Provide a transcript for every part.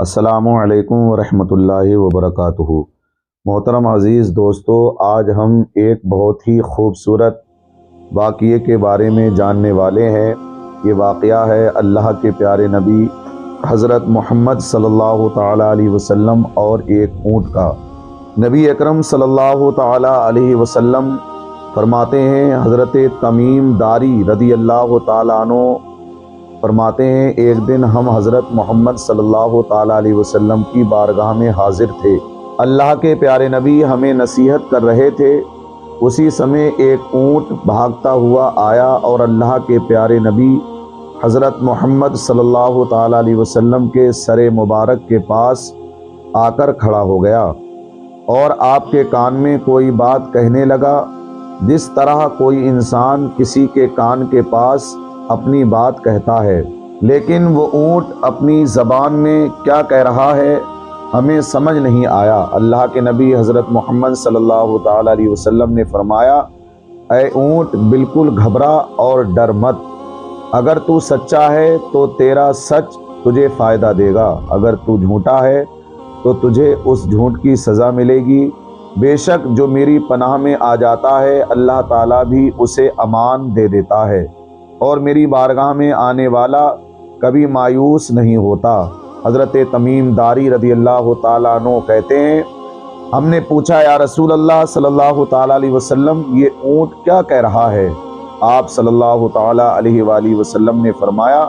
السلام علیکم ورحمۃ اللہ وبرکاتہ۔ محترم عزیز دوستو، آج ہم ایک بہت ہی خوبصورت واقعے کے بارے میں جاننے والے ہیں۔ یہ واقعہ ہے اللہ کے پیارے نبی حضرت محمد صلی اللہ تعالیٰ علیہ وسلم اور ایک اونٹ کا۔ نبی اکرم صلی اللہ تعالیٰ علیہ وسلم فرماتے ہیں، حضرت تمیم داری رضی اللہ تعالیٰ عنہ فرماتے ہیں، ایک دن ہم حضرت محمد صلی اللہ تعالیٰ علیہ وسلم کی بارگاہ میں حاضر تھے۔ اللہ کے پیارے نبی ہمیں نصیحت کر رہے تھے۔ اسی سمے ایک اونٹ بھاگتا ہوا آیا اور اللہ کے پیارے نبی حضرت محمد صلی اللہ تعالیٰ علیہ وسلم کے سر مبارک کے پاس آ کر کھڑا ہو گیا اور آپ کے کان میں کوئی بات کہنے لگا، جس طرح کوئی انسان کسی کے کان کے پاس اپنی بات کہتا ہے، لیکن وہ اونٹ اپنی زبان میں کیا کہہ رہا ہے ہمیں سمجھ نہیں آیا۔ اللہ کے نبی حضرت محمد صلی اللہ تعالیٰ علیہ وسلم نے فرمایا، اے اونٹ، بالکل گھبرا اور ڈر مت۔ اگر تو سچا ہے تو تیرا سچ تجھے فائدہ دے گا، اگر تو جھوٹا ہے تو تجھے اس جھوٹ کی سزا ملے گی۔ بے شک جو میری پناہ میں آ جاتا ہے اللہ تعالیٰ بھی اسے امان دے دیتا ہے، اور میری بارگاہ میں آنے والا کبھی مایوس نہیں ہوتا۔ حضرت تمیم داری رضی اللہ تعالیٰ عنہ کہتے ہیں، ہم نے پوچھا، یا رسول اللہ صلی اللہ تعالیٰ علیہ وسلم، یہ اونٹ کیا کہہ رہا ہے؟ آپ صلی اللہ تعالیٰ علیہ وآلہ وسلم نے فرمایا،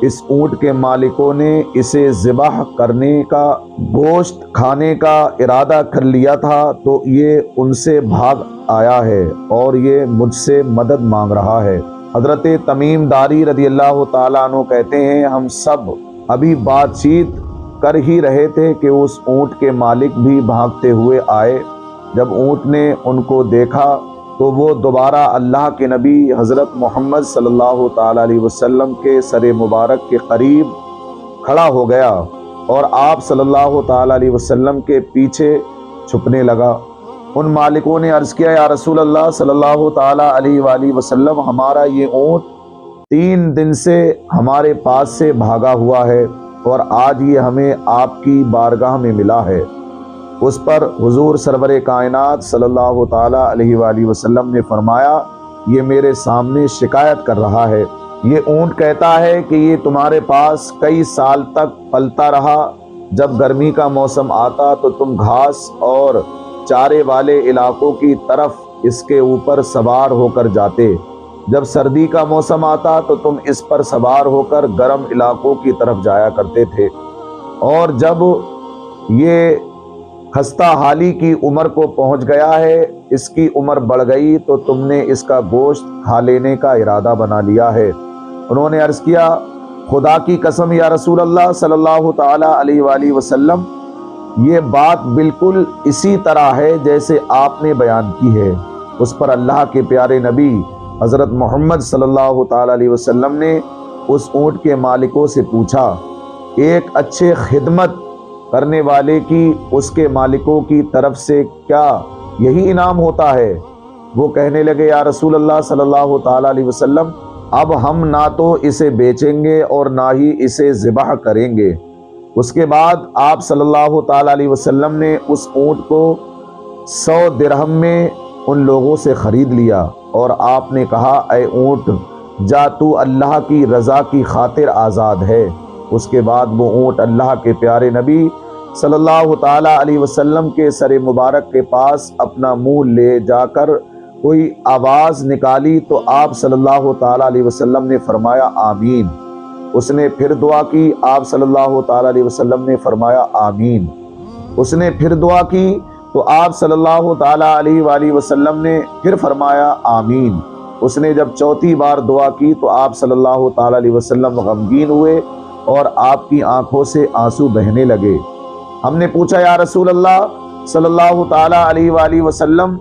اس اونٹ کے مالکوں نے اسے ذبح کرنے کا، گوشت کھانے کا ارادہ کر لیا تھا، تو یہ ان سے بھاگ آیا ہے اور یہ مجھ سے مدد مانگ رہا ہے۔ حضرت تمیم داری رضی اللہ تعالیٰ عنہ کہتے ہیں، ہم سب ابھی بات چیت کر ہی رہے تھے کہ اس اونٹ کے مالک بھی بھاگتے ہوئے آئے۔ جب اونٹ نے ان کو دیکھا تو وہ دوبارہ اللہ کے نبی حضرت محمد صلی اللہ تعالیٰ علیہ وسلم کے سر مبارک کے قریب کھڑا ہو گیا اور آپ صلی اللہ تعالیٰ علیہ وسلم کے پیچھے چھپنے لگا۔ ان مالکوں نے عرض کیا، یا رسول اللہ صلی اللہ تعالیٰ علیہ وآلہ وسلم، ہمارا یہ اونٹ 3 دن سے ہمارے پاس سے بھاگا ہوا ہے اور آج یہ ہمیں آپ کی بارگاہ میں ملا ہے۔ اس پر حضور سرور کائنات صلی اللہ تعالیٰ علیہ وآلہ وسلم نے فرمایا، یہ میرے سامنے شکایت کر رہا ہے۔ یہ اونٹ کہتا ہے کہ یہ تمہارے پاس کئی سال تک پلتا رہا، جب گرمی کا موسم آتا تو تم گھاس اور چارے والے علاقوں کی طرف اس کے اوپر سوار ہو کر جاتے، جب سردی کا موسم آتا تو تم اس پر سوار ہو کر گرم علاقوں کی طرف جایا کرتے تھے، اور جب یہ خستہ حالی کی عمر کو پہنچ گیا ہے، اس کی عمر بڑھ گئی، تو تم نے اس کا گوشت کھا لینے کا ارادہ بنا لیا ہے۔ انہوں نے عرض کیا، خدا کی قسم یا رسول اللہ صلی اللہ تعالیٰ علیہ وآلہ وسلم، یہ بات بالکل اسی طرح ہے جیسے آپ نے بیان کی ہے۔ اس پر اللہ کے پیارے نبی حضرت محمد صلی اللہ تعالیٰ علیہ وسلم نے اس اونٹ کے مالکوں سے پوچھا، ایک اچھے خدمت کرنے والے کی اس کے مالکوں کی طرف سے کیا یہی انعام ہوتا ہے؟ وہ کہنے لگے، یا رسول اللہ صلی اللہ تعالیٰ علیہ وسلم، اب ہم نہ تو اسے بیچیں گے اور نہ ہی اسے ذبح کریں گے۔ اس کے بعد آپ صلی اللہ تعالیٰ علیہ وسلم نے اس اونٹ کو 100 درہم میں ان لوگوں سے خرید لیا اور آپ نے کہا، اے اونٹ، جا تو اللہ کی رضا کی خاطر آزاد ہے۔ اس کے بعد وہ اونٹ اللہ کے پیارے نبی صلی اللہ تعالیٰ علیہ وسلم کے سر مبارک کے پاس اپنا منہ لے جا کر کوئی آواز نکالی تو آپ صلی اللہ تعالیٰ علیہ وسلم نے فرمایا، آمین۔ اس نے پھر دعا کی، آپ صلی اللہ تعالیٰ علیہ وسلم نے فرمایا، آمین۔ اس نے پھر دعا کی تو آپ صلی اللہ تعالیٰ علیہ وآلہ وسلم نے پھر فرمایا، آمین۔ اس نے جب چوتھی بار دعا کی تو آپ صلی اللہ تعالیٰ علیہ وسلم غمگین ہوئے اور آپ کی آنکھوں سے آنسو بہنے لگے۔ ہم نے پوچھا، یا رسول اللہ صلی اللہ تعالیٰ علیہ وآلہ وسلم،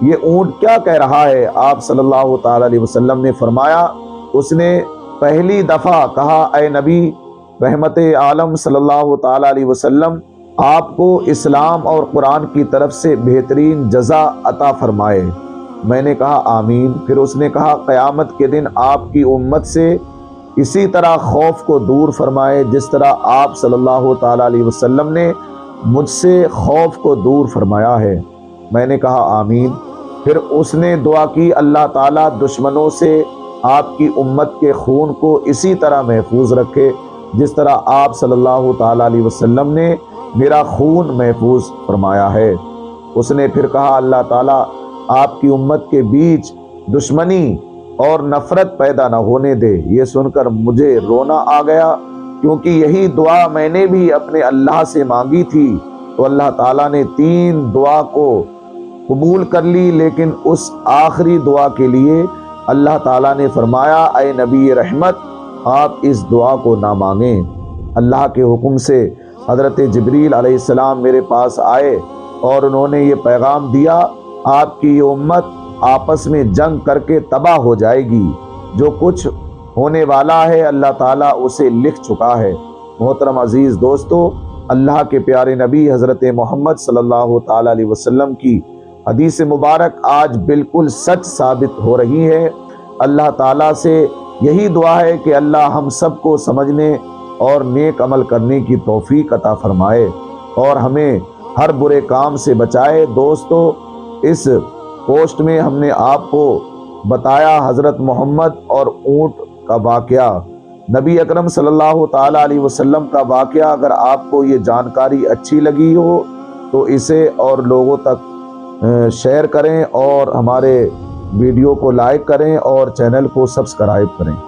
یہ اونٹ کیا کہہ رہا ہے؟ آپ صلی اللہ تعالیٰ علیہ وسلم نے فرمایا، اس نے پہلی دفعہ کہا، اے نبی رحمت عالم صلی اللہ تعالیٰ علیہ وسلم، آپ کو اسلام اور قرآن کی طرف سے بہترین جزا عطا فرمائے۔ میں نے کہا، آمین۔ پھر اس نے کہا، قیامت کے دن آپ کی امت سے اسی طرح خوف کو دور فرمائے جس طرح آپ صلی اللہ تعالیٰ علیہ وسلم نے مجھ سے خوف کو دور فرمایا ہے۔ میں نے کہا آمین۔ پھر اس نے دعا کی اللہ تعالیٰ دشمنوں سے آپ کی امت کے خون کو اسی طرح محفوظ رکھے جس طرح آپ صلی اللہ تعالیٰ علیہ وسلم نے میرا خون محفوظ فرمایا ہے۔ اس نے پھر کہا اللہ تعالیٰ آپ کی امت کے بیچ دشمنی اور نفرت پیدا نہ ہونے دے۔ یہ سن کر مجھے رونا آ گیا، کیونکہ یہی دعا میں نے بھی اپنے اللہ سے مانگی تھی۔ تو اللہ تعالیٰ نے 3 دعا کو قبول کر لی، لیکن اس آخری دعا کے لیے اللہ تعالیٰ نے فرمایا اے نبی رحمت آپ اس دعا کو نہ مانگیں۔ اللہ کے حکم سے حضرت جبریل علیہ السلام میرے پاس آئے اور انہوں نے یہ پیغام دیا آپ کی یہ امت آپس میں جنگ کر کے تباہ ہو جائے گی، جو کچھ ہونے والا ہے اللہ تعالیٰ اسے لکھ چکا ہے۔ محترم عزیز دوستو، اللہ کے پیارے نبی حضرت محمد صلی اللہ تعالیٰ علیہ وسلم کی حدیث مبارک آج بالکل سچ ثابت ہو رہی ہے۔ اللہ تعالیٰ سے یہی دعا ہے کہ اللہ ہم سب کو سمجھنے اور نیک عمل کرنے کی توفیق عطا فرمائے اور ہمیں ہر برے کام سے بچائے۔ دوستو، اس پوسٹ میں ہم نے آپ کو بتایا حضرت محمد اور اونٹ کا واقعہ، نبی اکرم صلی اللہ تعالیٰ علیہ وسلم کا واقعہ۔ اگر آپ کو یہ جانکاری اچھی لگی ہو تو اسے اور لوگوں تک شیئر کریں اور ہمارے ویڈیو کو لائک کریں اور چینل کو سبسکرائب کریں۔